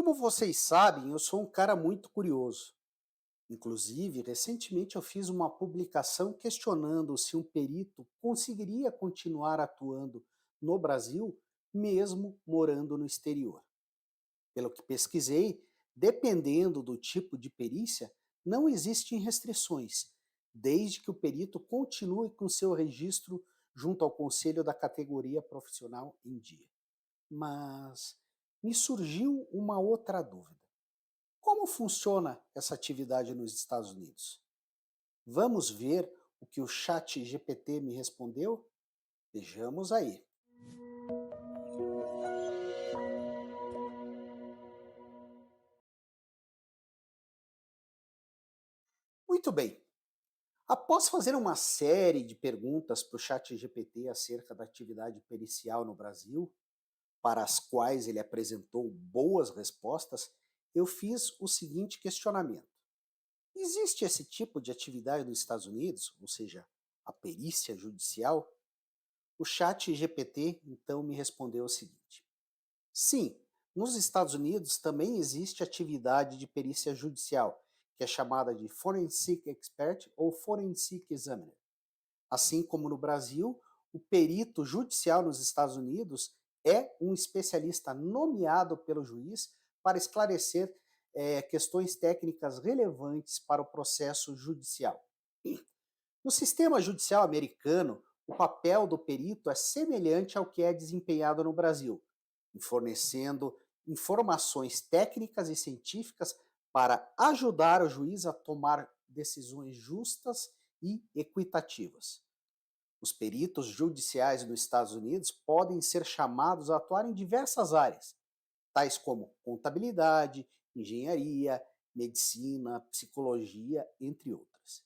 Como vocês sabem, eu sou um cara muito curioso. Inclusive, recentemente eu fiz uma publicação questionando se um perito conseguiria continuar atuando no Brasil, mesmo morando no exterior. Pelo que pesquisei, dependendo do tipo de perícia, não existem restrições, desde que o perito continue com seu registro junto ao conselho da categoria profissional em dia. Mas me surgiu uma outra dúvida. Como funciona essa atividade nos Estados Unidos? Vamos ver o que o chat GPT me respondeu? Vejamos aí. Muito bem. Após fazer uma série de perguntas para o chat GPT acerca da atividade pericial no Brasil, para as quais ele apresentou boas respostas, eu fiz o seguinte questionamento. Existe esse tipo de atividade nos Estados Unidos, ou seja, a perícia judicial? O chat GPT então me respondeu o seguinte: sim, nos Estados Unidos também existe atividade de perícia judicial, que é chamada de Forensic Expert ou Forensic Examiner. Assim como no Brasil, o perito judicial nos Estados Unidos é um especialista nomeado pelo juiz para esclarecer questões técnicas relevantes para o processo judicial. No sistema judicial americano, o papel do perito é semelhante ao que é desempenhado no Brasil, fornecendo informações técnicas e científicas para ajudar o juiz a tomar decisões justas e equitativas. Os peritos judiciais nos Estados Unidos podem ser chamados a atuar em diversas áreas, tais como contabilidade, engenharia, medicina, psicologia, entre outras.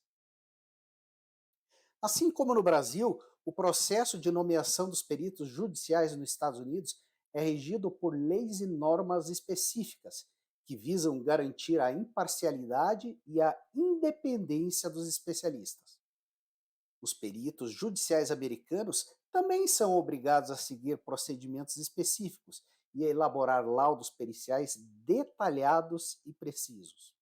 Assim como no Brasil, o processo de nomeação dos peritos judiciais nos Estados Unidos é regido por leis e normas específicas que visam garantir a imparcialidade e a independência dos especialistas. Os peritos judiciais americanos também são obrigados a seguir procedimentos específicos e a elaborar laudos periciais detalhados e precisos.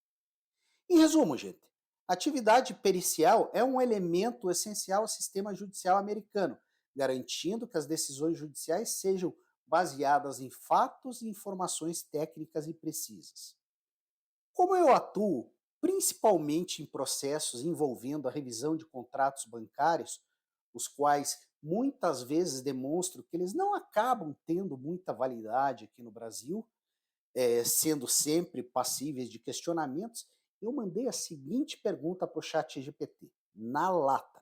Em resumo, gente, a atividade pericial é um elemento essencial ao sistema judicial americano, garantindo que as decisões judiciais sejam baseadas em fatos e informações técnicas e precisas. Como eu atuo principalmente em processos envolvendo a revisão de contratos bancários, os quais muitas vezes demonstram que eles não acabam tendo muita validade aqui no Brasil, sendo sempre passíveis de questionamentos, eu mandei a seguinte pergunta para o chat GPT, na lata.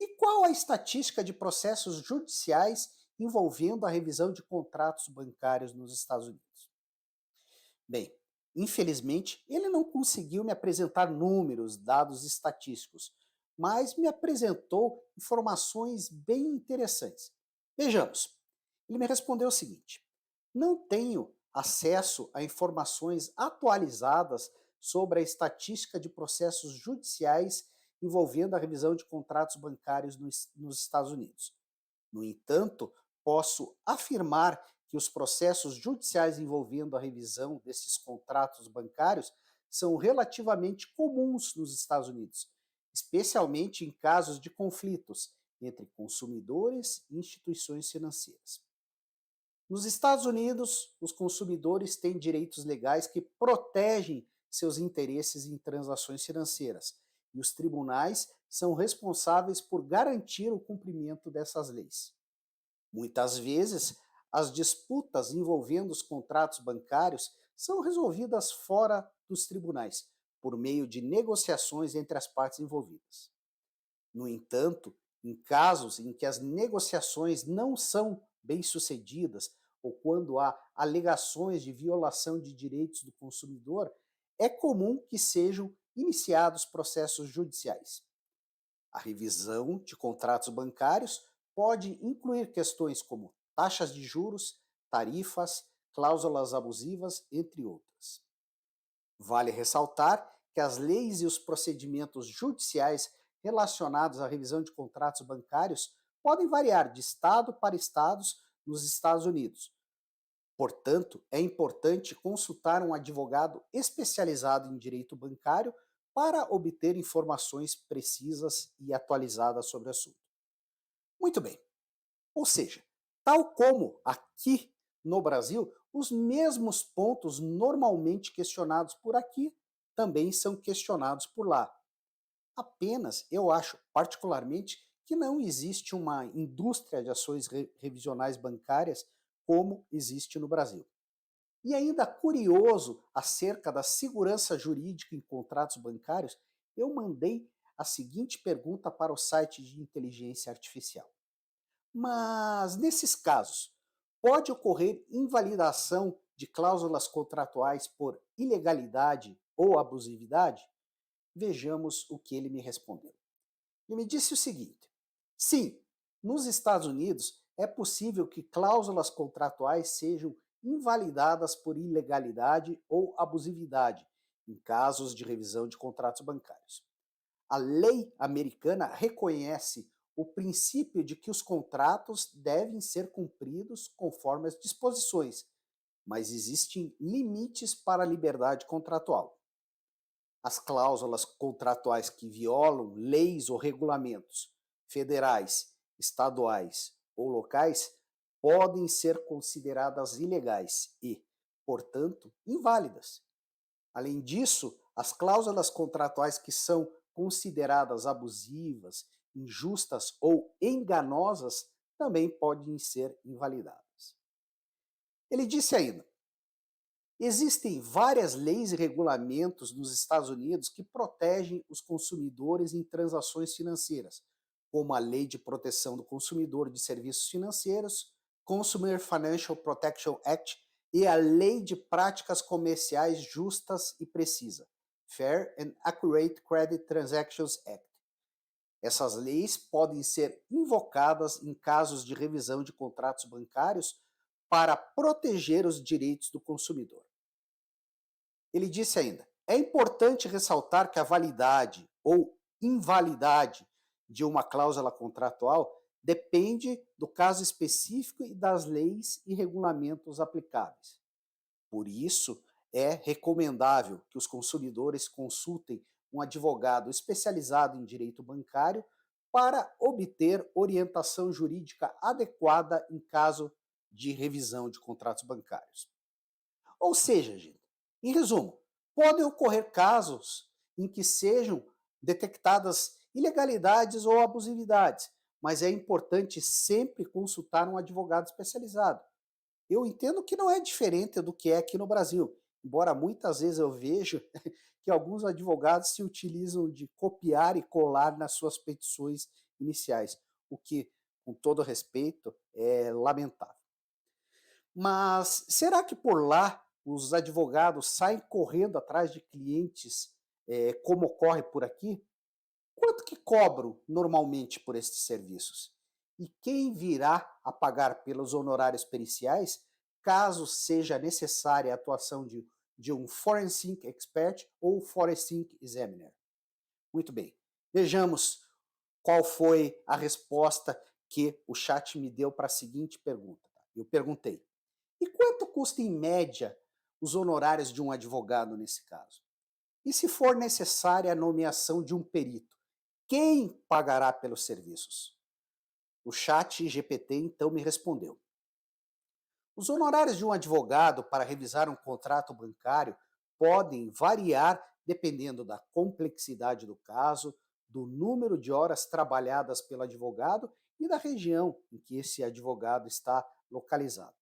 E qual a estatística de processos judiciais envolvendo a revisão de contratos bancários nos Estados Unidos? Bem, infelizmente, ele não conseguiu me apresentar números, dados estatísticos, mas me apresentou informações bem interessantes. Vejamos. Ele me respondeu o seguinte: não tenho acesso a informações atualizadas sobre a estatística de processos judiciais envolvendo a revisão de contratos bancários nos Estados Unidos. No entanto, posso afirmar que os processos judiciais envolvendo a revisão desses contratos bancários são relativamente comuns nos Estados Unidos, especialmente em casos de conflitos entre consumidores e instituições financeiras. Nos Estados Unidos, os consumidores têm direitos legais que protegem seus interesses em transações financeiras, e os tribunais são responsáveis por garantir o cumprimento dessas leis. Muitas vezes, as disputas envolvendo os contratos bancários são resolvidas fora dos tribunais, por meio de negociações entre as partes envolvidas. No entanto, em casos em que as negociações não são bem-sucedidas ou quando há alegações de violação de direitos do consumidor, é comum que sejam iniciados processos judiciais. A revisão de contratos bancários pode incluir questões como taxas de juros, tarifas, cláusulas abusivas, entre outras. Vale ressaltar que as leis e os procedimentos judiciais relacionados à revisão de contratos bancários podem variar de estado para estado nos Estados Unidos. Portanto, é importante consultar um advogado especializado em direito bancário para obter informações precisas e atualizadas sobre o assunto. Muito bem. Ou seja, tal como aqui no Brasil, os mesmos pontos normalmente questionados por aqui também são questionados por lá. Apenas eu acho particularmente que não existe uma indústria de ações revisionais bancárias como existe no Brasil. E ainda curioso acerca da segurança jurídica em contratos bancários, eu mandei a seguinte pergunta para o site de inteligência artificial. Mas, nesses casos, pode ocorrer invalidação de cláusulas contratuais por ilegalidade ou abusividade? Vejamos o que ele me respondeu. Ele me disse o seguinte: sim, nos Estados Unidos é possível que cláusulas contratuais sejam invalidadas por ilegalidade ou abusividade em casos de revisão de contratos bancários. A lei americana reconhece o princípio de que os contratos devem ser cumpridos conforme as disposições, mas existem limites para a liberdade contratual. As cláusulas contratuais que violam leis ou regulamentos federais, estaduais ou locais podem ser consideradas ilegais e, portanto, inválidas. Além disso, as cláusulas contratuais que são consideradas abusivas, injustas ou enganosas também podem ser invalidadas. Ele disse ainda: existem várias leis e regulamentos nos Estados Unidos que protegem os consumidores em transações financeiras, como a Lei de Proteção do Consumidor de Serviços Financeiros, Consumer Financial Protection Act e a Lei de Práticas Comerciais Justas e Precisa, Fair and Accurate Credit Transactions Act. Essas leis podem ser invocadas em casos de revisão de contratos bancários para proteger os direitos do consumidor. Ele disse ainda: é importante ressaltar que a validade ou invalidade de uma cláusula contratual depende do caso específico e das leis e regulamentos aplicáveis. Por isso, é recomendável que os consumidores consultem um advogado especializado em direito bancário para obter orientação jurídica adequada em caso de revisão de contratos bancários. Ou seja, gente, em resumo, podem ocorrer casos em que sejam detectadas ilegalidades ou abusividades, mas é importante sempre consultar um advogado especializado. Eu entendo que não é diferente do que é aqui no Brasil, embora muitas vezes eu vejo que alguns advogados se utilizam de copiar e colar nas suas petições iniciais, o que, com todo respeito, é lamentável. Mas será que por lá os advogados saem correndo atrás de clientes, como ocorre por aqui? Quanto que cobram normalmente por estes serviços? E quem virá a pagar pelos honorários periciais, caso seja necessária a atuação de um Forensic Expert ou Forensic Examiner? Muito bem, vejamos qual foi a resposta que o chat me deu para a seguinte pergunta. Eu perguntei: e quanto custa em média os honorários de um advogado nesse caso? E se for necessária a nomeação de um perito, quem pagará pelos serviços? O chat GPT então me respondeu: os honorários de um advogado para revisar um contrato bancário podem variar dependendo da complexidade do caso, do número de horas trabalhadas pelo advogado e da região em que esse advogado está localizado.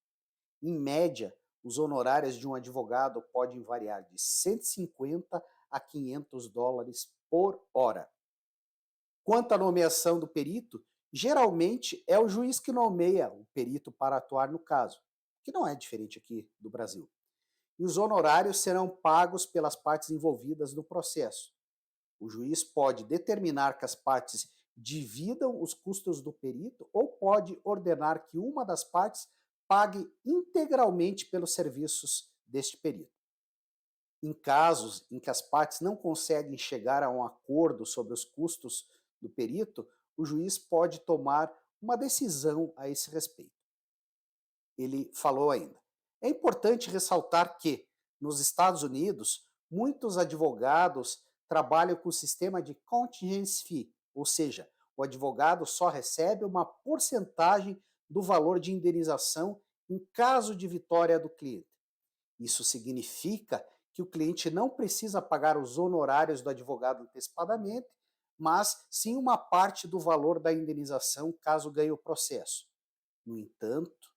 Em média, os honorários de um advogado podem variar de 150 a 500 dólares por hora. Quanto à nomeação do perito, geralmente é o juiz que nomeia o perito para atuar no caso, que não é diferente aqui do Brasil. E os honorários serão pagos pelas partes envolvidas no processo. O juiz pode determinar que as partes dividam os custos do perito ou pode ordenar que uma das partes pague integralmente pelos serviços deste perito. Em casos em que as partes não conseguem chegar a um acordo sobre os custos do perito, o juiz pode tomar uma decisão a esse respeito. Ele falou ainda: É importante ressaltar que, nos Estados Unidos, muitos advogados trabalham com o sistema de contingency fee, ou seja, o advogado só recebe uma porcentagem do valor de indenização em caso de vitória do cliente. Isso significa que o cliente não precisa pagar os honorários do advogado antecipadamente, mas sim uma parte do valor da indenização caso ganhe o processo. No entanto,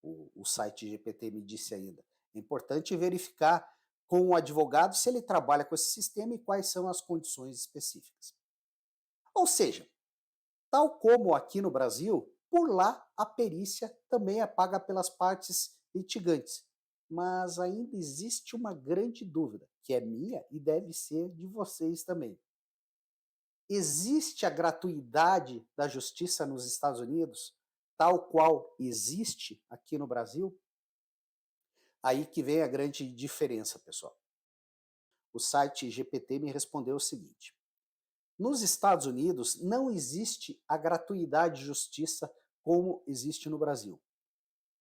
o site GPT me disse ainda, é importante verificar com o advogado se ele trabalha com esse sistema e quais são as condições específicas. Ou seja, tal como aqui no Brasil, por lá a perícia também é paga pelas partes litigantes. Mas ainda existe uma grande dúvida, que é minha e deve ser de vocês também. Existe a gratuidade da justiça nos Estados Unidos, tal qual existe aqui no Brasil? Aí que vem a grande diferença, pessoal. O site GPT me respondeu o seguinte: nos Estados Unidos não existe a gratuidade de justiça como existe no Brasil.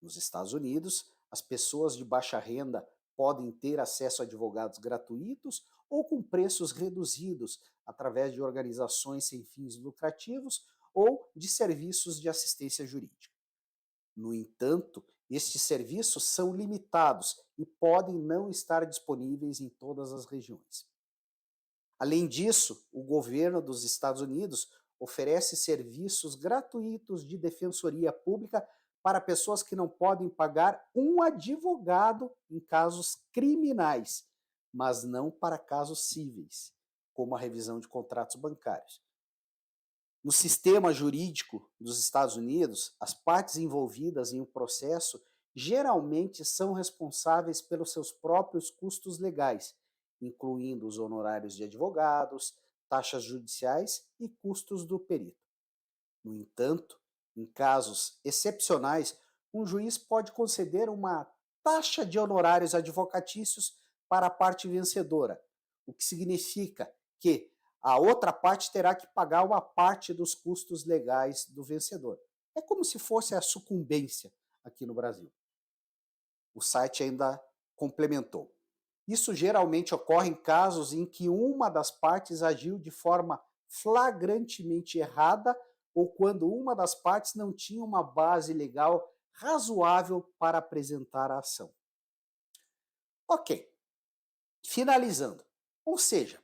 Nos Estados Unidos, as pessoas de baixa renda podem ter acesso a advogados gratuitos ou com preços reduzidos através de organizações sem fins lucrativos ou de serviços de assistência jurídica. No entanto, estes serviços são limitados e podem não estar disponíveis em todas as regiões. Além disso, o governo dos Estados Unidos oferece serviços gratuitos de defensoria pública para pessoas que não podem pagar um advogado em casos criminais, mas não para casos cíveis, como a revisão de contratos bancários. No sistema jurídico dos Estados Unidos, as partes envolvidas em um processo geralmente são responsáveis pelos seus próprios custos legais, incluindo os honorários de advogados, taxas judiciais e custos do perito. No entanto, em casos excepcionais, um juiz pode conceder uma taxa de honorários advocatícios para a parte vencedora, o que significa que a outra parte terá que pagar uma parte dos custos legais do vencedor. É como se fosse a sucumbência aqui no Brasil. O site ainda complementou. Isso geralmente ocorre em casos em que uma das partes agiu de forma flagrantemente errada ou quando uma das partes não tinha uma base legal razoável para apresentar a ação. Ok, finalizando. Ou seja,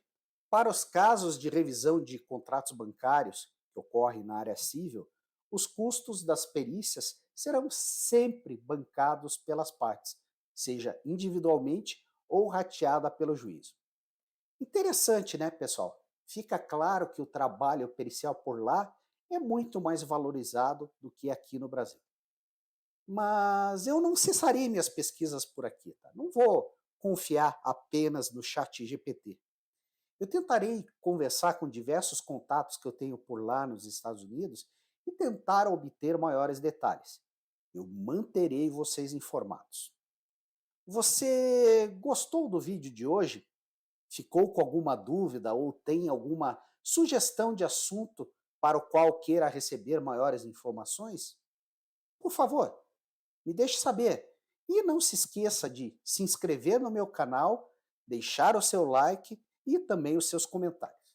para os casos de revisão de contratos bancários que ocorrem na área civil, os custos das perícias serão sempre bancados pelas partes, seja individualmente ou rateada pelo juízo. Interessante, né, pessoal? Fica claro que o trabalho pericial por lá é muito mais valorizado do que aqui no Brasil. Mas eu não cessarei minhas pesquisas por aqui, tá? Não vou confiar apenas no chat GPT. Eu tentarei conversar com diversos contatos que eu tenho por lá nos Estados Unidos e tentar obter maiores detalhes. Eu manterei vocês informados. Você gostou do vídeo de hoje? Ficou com alguma dúvida ou tem alguma sugestão de assunto para o qual queira receber maiores informações? Por favor, me deixe saber. E não se esqueça de se inscrever no meu canal, deixar o seu like e também os seus comentários.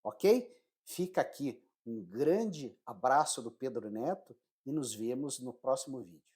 Ok? Fica aqui um grande abraço do Pedro Neto e nos vemos no próximo vídeo.